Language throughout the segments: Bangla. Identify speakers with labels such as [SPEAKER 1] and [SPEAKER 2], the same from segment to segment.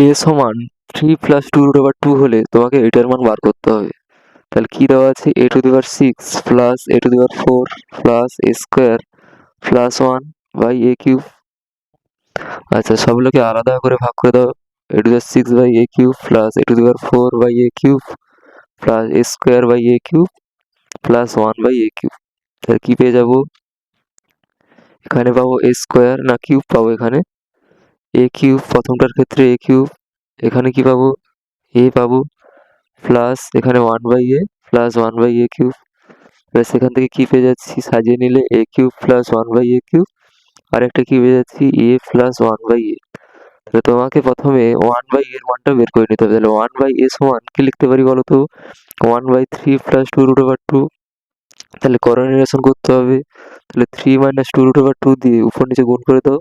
[SPEAKER 1] এ সমান 3 + 2√2 হলে তোমাকে এটার মান বার করতে হবে। তাহলে কি দেওয়া আছে, a⁴ plus a⁴ plus a² plus 1/a³ আচ্ছা সবগুলোকে আলাদা করে ভাগ করে দাও। a⁴/a³ plus a⁴/a³ plus a² plus 1/a³ তাহলে কি পেয়ে যাবো, এখানে পাবো a² না কিউব পাবো, এখানে a³ প্রথমটার ক্ষেত্রে a³, এখানে কি পাবো a পাবো প্লাস এখানে 1/a প্লাস 1/a³ প্লাস এখান থেকে কি পেয়ে যাচ্ছি সাজিয়ে নিলে a³ প্লাস 1/a³ আর একটা কি পেয়ে যাচ্ছি a প্লাস 1/a। তাহলে তোমাকে প্রথমে 1/a এর মানটা বের করে নিতে হবে। তাহলে 1/a সমান কি লিখতে পারি বলো তো, 1/3 + 2√2। তাহলে করোনাইজেশন করতে হবে। তাহলে 3 - 2√2 দিয়ে উপর নিচে গুণ করে দাও।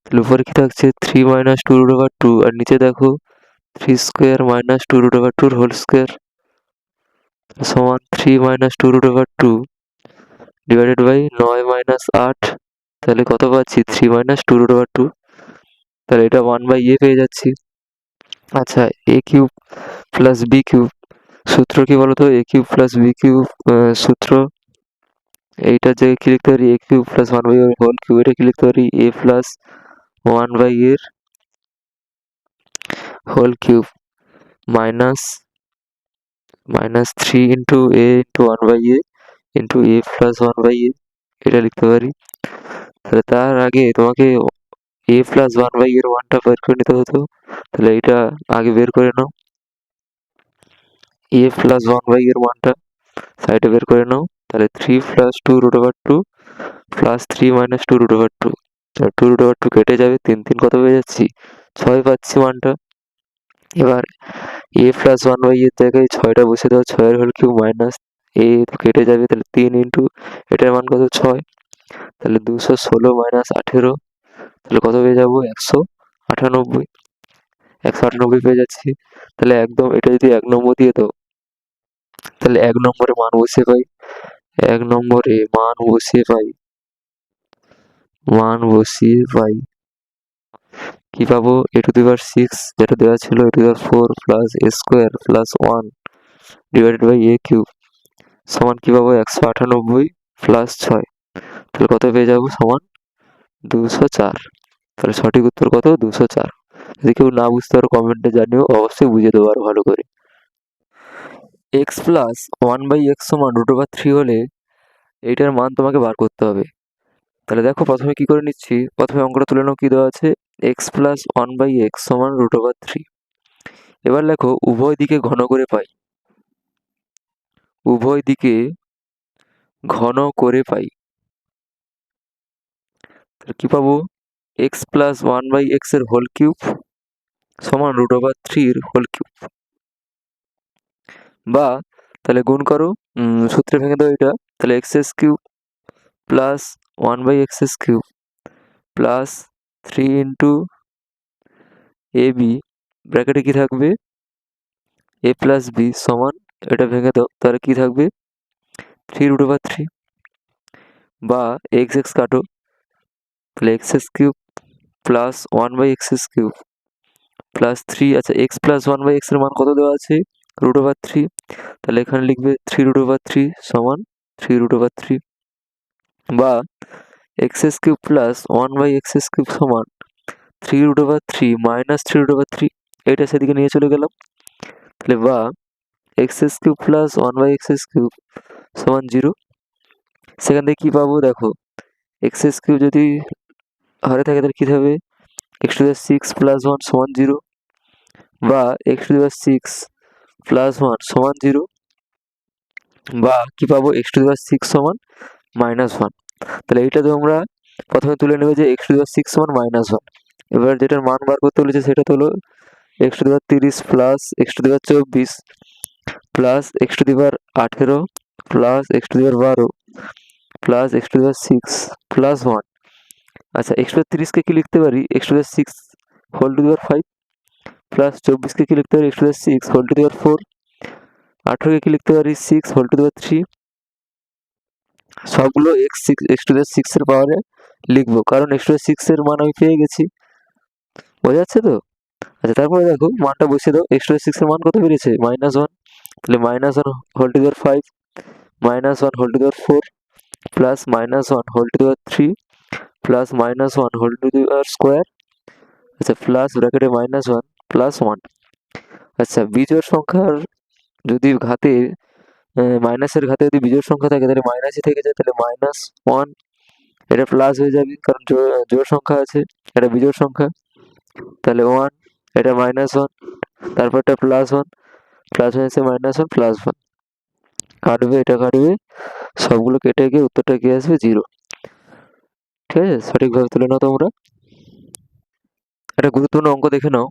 [SPEAKER 1] তাহলে উপরে কি থাকছে 3 - 2√2 আর নিচে দেখো 3² - 2√2 হোল স্কোয়ার সমান 3 - 2√2 ডিভাইডেড বাই 9 - 8। তাহলে কত পাচ্ছি 3 - 2√2। তাহলে এটা 1/a পেয়ে যাচ্ছি। আচ্ছা a³ প্লাস b³ সূত্র কি বলতো, a³ প্লাস b³ সূত্র এইটার জায়গায় কি লিখতে পারি, a³ plus 1/a whole cube, এটা কি লিখতে পারি a প্লাস 1/a এর whole cube minus 3 into a into 1/a into a plus 1/a এটা লিখতে পারি। তাহলে তার আগে তোমাকে a প্লাস 1/a এর মানটা বের করে নিতে হতো। তাহলে এইটা আগে বের করে নাও, a প্লাস 1/a এর মানটা সাইডে বের করে নাও। তাহলে 3 + 2√2 প্লাস 3 - 2√2 2√2 কেটে যাবে, 3 3 কত পেয়ে যাচ্ছি 6 পাচ্ছি মানটা। এবার a প্লাস 1/a এর জায়গায় 6টা বসে দাও, 6 এর হোল কিউব মাইনাস a কেটে যাবে, তাহলে 3 ইন্টু এটার মান কত 6, তাহলে 216 মাইনাস 18 তাহলে কত পেয়ে যাবো 198, 198 পেয়ে যাচ্ছি। তাহলে একদম এটা যদি 1 নম্বর দিয়ে দাও তাহলে 1 নম্বরে মান বসিয়ে পাই, 1 নম্বরে মান বসিয়ে পাই কি পাবো a⁴ যেটা দেওয়া ছিল a⁴ plus a² plus 1 divided by a³ সমান কি পাবো 198 প্লাস 6 তাহলে কত পেয়ে যাবো সমান 204। তাহলে সঠিক উত্তর কত 204। যদি কেউ না বুঝতে পারো কমেন্টে জানিও, অবশ্যই বুঝিয়ে দেবো আরো ভালো করে। x প্লাস 1/x সমান √3 হলে এইটার মান তোমাকে বার করতে হবে। তাহলে দেখো প্রথমে কি করে নিচ্ছি, প্রথমে অঙ্কটা তুলে নাও কি দেওয়া আছে x প্লাস 1/x সমান √3। এবার লেখো উভয় দিকে ঘন করে পাই, উভয় দিকে ঘন করে পাই। তাহলে কি পাবো x প্লাস 1/x এর হোল কিউব সমান √3 এর হোল কিউব, বা তাহলে গুণ করো সূত্রে ভেঙে দাও এটা, তাহলে x³ plus 1/x³ plus 3 into ab ব্র্যাকেটে কি থাকবে a প্লাস b সমান, এটা ভেঙে দাও তাহলে কি থাকবে 3√3 বা x কাটো, তাহলে x³ প্লাস 1/x³ প্লাস 3। আচ্ছা x প্লাস 1/x এর মান কত দেওয়া আছে √3, তাহলে এখানে লিখবে 3√3 সমান 3√3 বা x³ প্লাস 1/x³ সমান 3√3 মাইনাস 3√3, এটা সেদিকে নিয়ে চলে গেলাম। তাহলে বা x³ প্লাস 1/x³ সমান 0। সেখান থেকে কি পাবো দেখো x³ যদি হরে থাকে তাহলে কি হবে x⁶ প্লাস 1 সমান 0 বা x⁶ প্লাস 1 সমান 0 বা কি পাবো x⁶ সমান -1। তাহলে এইটা তোমরা প্রথমে তুলে নেবে যে x⁶ সমান -1। এবার যেটার মান বার করতে বলেছে সেটা হলো x⁻³ plus x⁻² plus x⁻18 plus x⁻12 plus x⁻6 plus 1। আচ্ছা x⁻30 কে কি লিখতে পারি x⁻6 whole to the power 5 plus 24 কে কি লিখতে পারি x⁻6 whole to the power 4, 18 কে কি লিখতে পারি 6 হোল টু দি পাওয়ার 3 সবগুলো x6 পাওয়ারে লিখবো, কারণ x6 মান আমি পেয়ে গেছি। বোঝা যাচ্ছে তো? আচ্ছা, তারপরে দেখো মানটা বসিয়ে দাও। x6 মান কত বেরিয়েছে? -1। তাহলে -1 whole to the power 5 -1 whole to the power 4 plus -1 whole to the power 3 plus -1 whole to the power square. আচ্ছা, প্লাস ব্র্যাকেটে -1 প্লাস 1। আচ্ছা, বিজোড় সংখ্যার যদি ঘাতে মাইনাসের ঘাতে যদি বিজোড় সংখ্যা থাকে তাহলে মাইনাসই থেকে যায়, তাহলে -1 এটা প্লাস হয়ে যাবে, কারণ জোড় সংখ্যা আছে, এটা বিজোড় সংখ্যা। তাহলে 1, এটা -1, তারপরটা +1, প্লাস হয়েছে -1 +1, কাটবে, এটা কাটবে, সবগুলো কেটে গিয়ে উত্তরটা কি আসবে? 0। ঠিক আছে, সঠিকভাবে তুলে নাও তোমরা। একটা গুরুত্বপূর্ণ অঙ্ক দেখে নাও।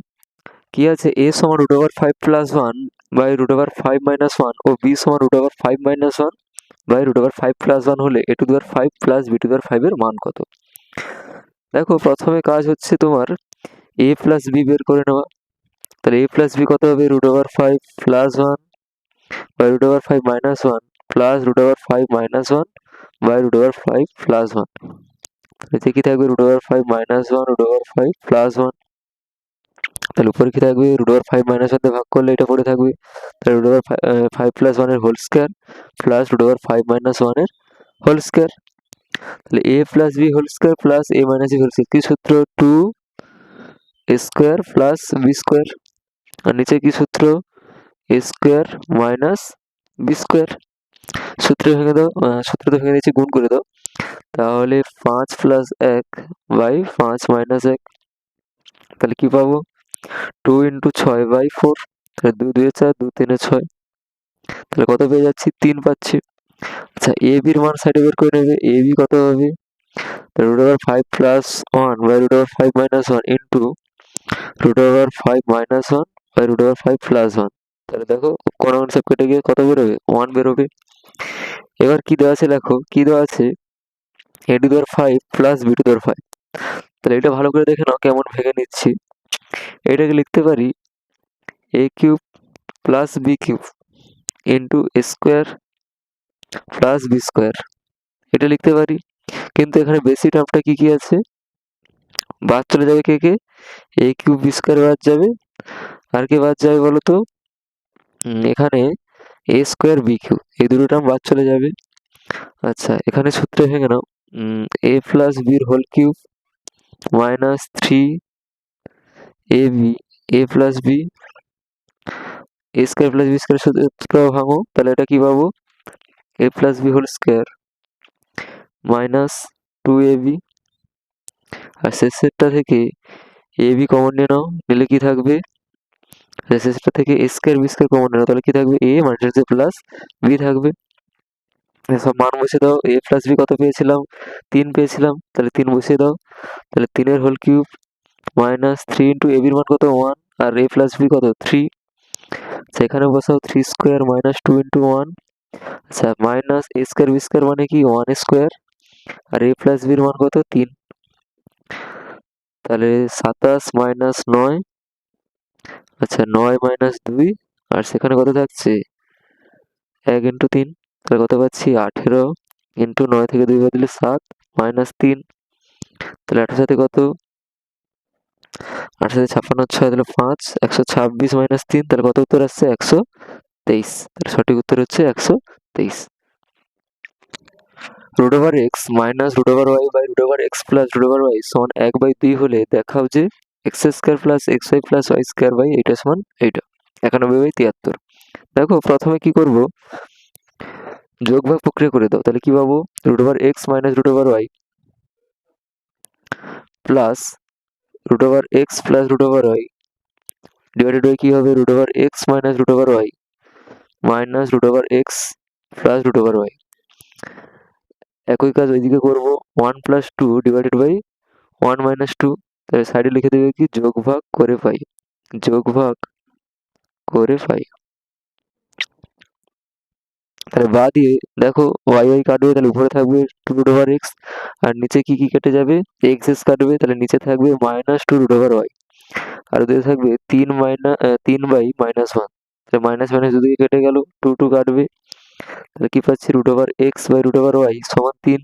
[SPEAKER 1] কি আছে? a সমান √5 + 1 বাই √5 - 1 ও b সমান √5 - 1 বাই √5 + 1 হলে a⁵ প্লাস b⁵ এর মান কত? দেখো, প্রথমে কাজ হচ্ছে তোমার a প্লাস b বের করে নেওয়া। তাহলে a প্লাস b কত হবে? √5 + 1 বাই √5 - 1 প্লাস √5 - 1 বাই √5 + 1। এতে কি থাকবে? √5 - 1 √5 + 1। তাহলে উপরে কি থাকবে? √5 - 1 দিয়ে ভাগ করলে এটা পড়ে থাকবে। তাহলে √5 + 1 এর হোল স্কয়ার প্লাস √5 - 1 এর হোল স্কয়ার। তাহলে a plus b whole square plus a minus b whole square. কি সূত্র? 2 স্কয়ার প্লাস b স্কয়ার। আর নিচে কি সূত্র? a square minus b square. সূত্র তো ভেঙে দিচ্ছি, গুণ করে দাও। তাহলে 5 + 1 বাই 5 - 1। তাহলে কি পাবো? 2 × 6/4। তাহলে 2 2 4, 2 3 6। তাহলে কত পেয়ে যাচ্ছি? 3 পাচ্ছি। আচ্ছা, a b এর মান সাইডে বের করে নেবে। a b কত হবে? √5 + 1 বাই √5 - 1 ইন্টু √5 - 1 বাই √5 + 1। তাহলে দেখো, কোন সব কেটে গিয়ে কত বেরোবে? 1 বেরোবে। এবার কি দেওয়া আছে? দেখো কি দেওয়া আছে? a⁵ plus b⁵। তাহলে এটা ভালো করে দেখে নাও, কেমন ভেঙে নিচ্ছি। এটাকে লিখতে পারি a³ plus b³ into a square plus b square. এটা লিখতে পারি, কিন্তু এখানে বেশি টার্মটা কি কি আছে? বাদ চলে যাবে কে কে? a³ b স্কোয়ার বাদ যাবে, আর কে বাদ যাবে বলো তো? এখানে a স্কোয়ার b³ এই দুটো টার্ম বাদ চলে যাবে। আচ্ছা, এখানে সূত্রে ভেঙে নাও। a প্লাস b এর whole cube minus 3ab a plus b a square plus b square সূত্র ভাঙো, তাহলে এটা কি পাবো? a plus b whole square minus 2ab। আর শেষেরটা থেকে ab কমন নিয়ে নাও, নিলে কি থাকবে? শেষেরটা থেকে a square b square common নিয়ে নাও, তাহলে কি থাকবে? a মাইনাস প্লাস b থাকবে। সব মান বসিয়ে দাও। a প্লাস b কত পেয়েছিলাম? 3 পেয়েছিলাম। তাহলে 3 বসিয়ে দাও। তাহলে 3 এর whole cube minus 3 into ab এর মান কত? 1, আর a প্লাস b কত? 3। আচ্ছা, এখানে বসাও 3 স্কোয়ার মাইনাস 2 ইন্টু 1। আচ্ছা, minus a square b square মানে কি? 1 স্কোয়ার। আর a প্লাস b এর মান কত? 3। তাহলে 27 মাইনাস 9। আচ্ছা, 9 মাইনাস 2, আর সেখানে কত থাকছে? 1 ইন্টু 3। তাহলে কত পাচ্ছি? 18 ইন্টু 9 থেকে 2 বাদ দিলে 7 মাইনাস 3। তাহলে 18 সাথে কত? 8 সাথে 56 6, তাহলে 5 126 মাইনাস 3। তাহলে কত উত্তর আসছে? 123। তাহলে সঠিক উত্তর হচ্ছে 123। √x minus √y by √x plus √y সমান 1/2 হলে দেখাও যে x² plus xy plus y² by এইটা সমান এইটা। 91/73। দেখো, প্রথমে কি করব? যোগ ভাগ প্রক্রিয়া করে দাও। তাহলে কি পাবো? √x minus √y plus √x plus √y divided by কি হবে? √x minus √y minus √x plus √y। একই কাজ ওইদিকে করব। 1 প্লাস 2 ডিভাইডেড বাই 1 মাইনাস 2। তাহলে সাইডে লিখে দেবে কি? যোগ ভাগ করে পাই। যোগ ভাগ করে পাই। তাহলে বা দিয়ে দেখো y কাটবে, তাহলে উপরে থাকবে 2√x, আর নিচে কি কি কেটে যাবে? x কাটবে, তাহলে নিচে থাকবে মাইনাস 2√y, আর ওদিকে থাকবে 3 বাই -1। তাহলে মাইনাস মাইনাস দুদিকে কেটে গেল, 2 কাটবে, তাহলে কি পাচ্ছি root over x by root over y সমান 3।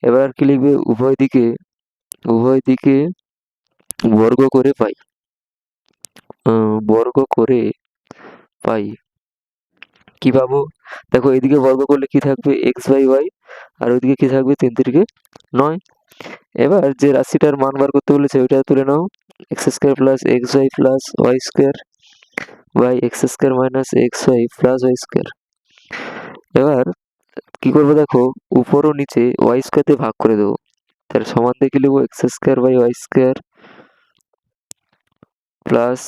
[SPEAKER 1] এবার কি লিখবে উভয় দিকে বর্গ করে পাই বর্গ করে পাই কি পাবো দেখো এদিকে বর্গ করলে কি থাকবে এক্স বাই ওয়াই আর ওইদিকে কি থাকবে 3 তিরিকে 9। এবার যে রাশিটার মান বার করতে বলেছে ওইটা তুলে নাও x square plus x y plus y square by x square minus x y plus y square. এবার কি করবো দেখো উপর ও নিচে ওয়াই স্কোয়ার দিয়ে ভাগ করে দেবো তাহলে সমান দেখে লিখবো x square by y square plus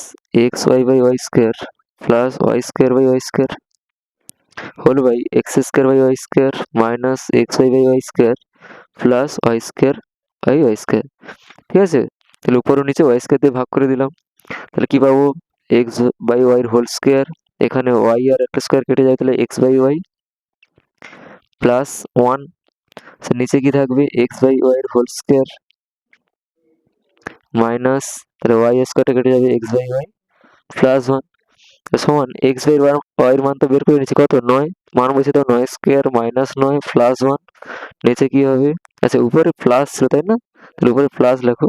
[SPEAKER 1] x y by y square plus y square by y square whole by x square by y square minus x y by y square plus y square by y square. ঠিক আছে, তাহলে উপর ও নিচে ওয়াই স্কোয়ার দিয়ে ভাগ করে দিলাম তাহলে কি পাবো x by y whole square এখানে ওয়াই আর একটা স্কোয়ার কেটে যায় তাহলে এক্স বাই ওয়াই প্লাস 1 নিচে কি থাকবে এক্স বাই ওয়াই এর হোল স্কোয়ার মাইনাস তাহলে ওয়াই স্কোয়ারটা কেটে যাবে এক্স বাই ওয়াই প্লাস 1 সমান এক্স বাই ওয়াই এর মান তো বের করে নিচ্ছি কত 9 মান বসে দাও 9 স্কোয়ার মাইনাস 9 প্লাস 1 নিচে কি হবে আচ্ছা উপরে প্লাস ছিল তাই না তাহলে উপরে প্লাস লেখো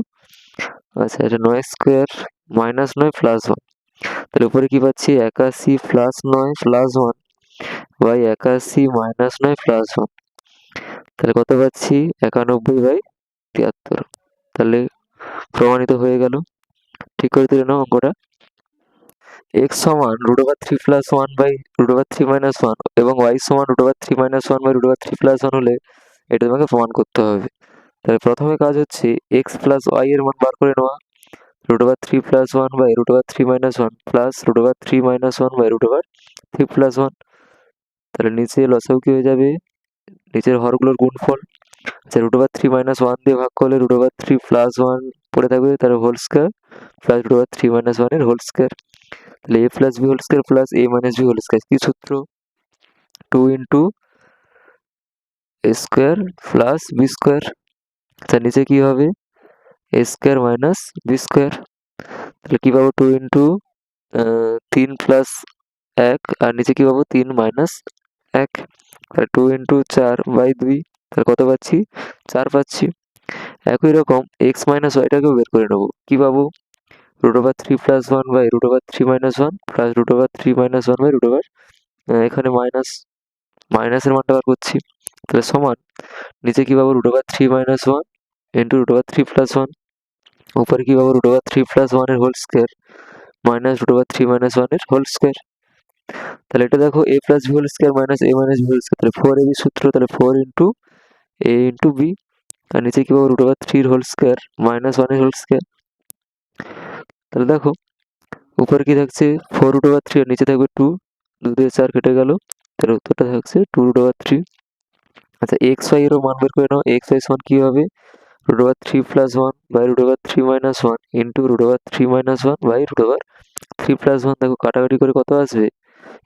[SPEAKER 1] আচ্ছা এটা 9 স্কোয়ার মাইনাস 9 প্লাস 1 তাহলে উপরে কি পাচ্ছি 81 plus 9 plus 1 by 81 minus 9 plus 1 তাহলে কত পাচ্ছি 91 বাই 73। তাহলে প্রমাণিত হয়ে গেল। ঠিক করে তুলে নাও অঙ্কটা। x সমান root over 3 plus 1 by root over 3 minus 1 এবং y সমান root over 3 minus 1 by root over 3 plus 1 হলে এটা তোমাকে প্রমাণ করতে হবে। তাহলে প্রথমে কাজ হচ্ছে x প্লাস y এর মান বার করে নেওয়া root over 3 plus 1 by root over 3 minus 1 plus root over 3 minus 1 by root over 3 plus 1। তাহলে নিচে লসাগু কি হয়ে যাবে নিচের হরগুলোর গুণফল আচ্ছা রুট ওভার 3 মাইনাস 1 দিয়ে ভাগ করলে রুট ওভার 3 প্লাস 1 পড়ে থাকবে তার whole square plus root over 3 minus 1 এর হোল স্কোয়ার তাহলে a plus b whole square plus a minus b whole square কি সূত্র 2 into a square plus b square তার নিচে কি হবে a square minus b square তাহলে কি পাবো 2 ইন্টু 3 প্লাস 1 আর নিচে কি পাবো 3 মাইনাস 1 তাহলে 2 ইন্টু 4 বাই 2 তাহলে কত পাচ্ছি 4 পাচ্ছি। একই রকম এক্স মাইনাস ওয়াইটাকেও বের করে নেবো কি পাবো root over 3 plus 1 by root over 3 minus 1 plus root over 3 minus 1 by root over এখানে মাইনাসের মানটা বার করছি তাহলে সমান নিচে কি পাবো root over 3 minus 1 into root over 3 plus 1 উপরে কি পাবো রুট ওভার 3 প্লাস 1 এর whole square minus root over 3 minus 1 এর হোল স্কোয়ার। তাহলে এটা দেখো a plus b whole square minus a minus b whole square তাহলে 4ab সূত্র তাহলে 4 ইন্টু এ ইন্টু বি আর নিচে কি পাবো root over 3 whole square minus 1 এর হোল স্কোয়ার। তাহলে দেখো উপরে কি থাকছে 4 রুট ওভার 3 আর নিচে থাকবে 2 2 দিয়ে 4 কেটে গেল তাহলে উত্তরটা থাকছে 2 রুট ওভার 3। আচ্ছা এক্স ওয়াই এরও মান বের করে নাও এক্স ওয়াই সমান কি হবে root over 3 plus 1 by root over 3 minus 1 into root over 3 minus 1 by root over 3 plus 1 দেখো কাটাকাটি করে কত আসবে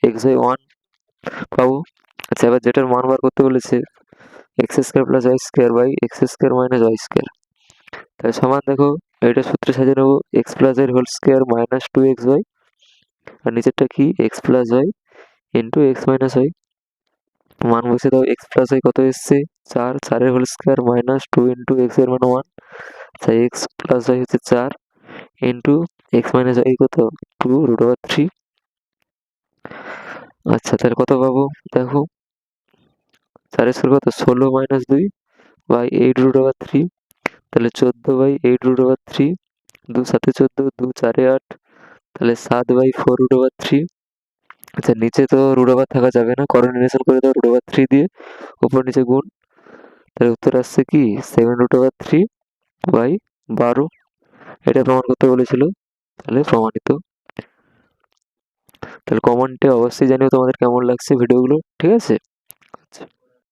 [SPEAKER 1] এক্স ওয়াই 1 পাবো। আচ্ছা এবার যেটার মান বার করতে বলেছে x square plus y square by x square minus y square তাহলে সমান দেখো এটা সূত্রে সাজিয়ে নেবো এক্স প্লাস এর whole square minus 2x y আর নিচেরটা কি x plus y into x minus y মান বসে দাও এক্স প্লাস ওয়াই কত এসছে 4 4 এর whole square minus 2 into x এর মান 1 আচ্ছা এক্স প্লাস ওয়াই হচ্ছে 4 ইন্টু এক্স মাইনাস ওয়াই কত 2 রুট ওভার 3। আচ্ছা তাহলে কত পাবো দেখো 4 এর কত 16 মাইনাস 2 বাই 8 রুট ওভার 3 তাহলে 14 বাই 8 রুট ওভার 3 2 7 14 2 4 8 তাহলে 7 বাই 4 রুট ওভার 3। আচ্ছা নিচে তো রুট ওভার থাকা যাবে না কোঅর্ডিনেশন করে দাও রুট ওভার 3 দিয়ে উপর নিচে গুণ তাহলে উত্তর আসছে কি 7 রুট ওভার 3 বাই 12 এটা প্রমাণ করতে বলেছিল তাহলে প্রমাণিত। তাহলে কমেন্টে অবশ্যই জানিও তোমাদের কেমন লাগছে ভিডিওগুলো ঠিক আছে।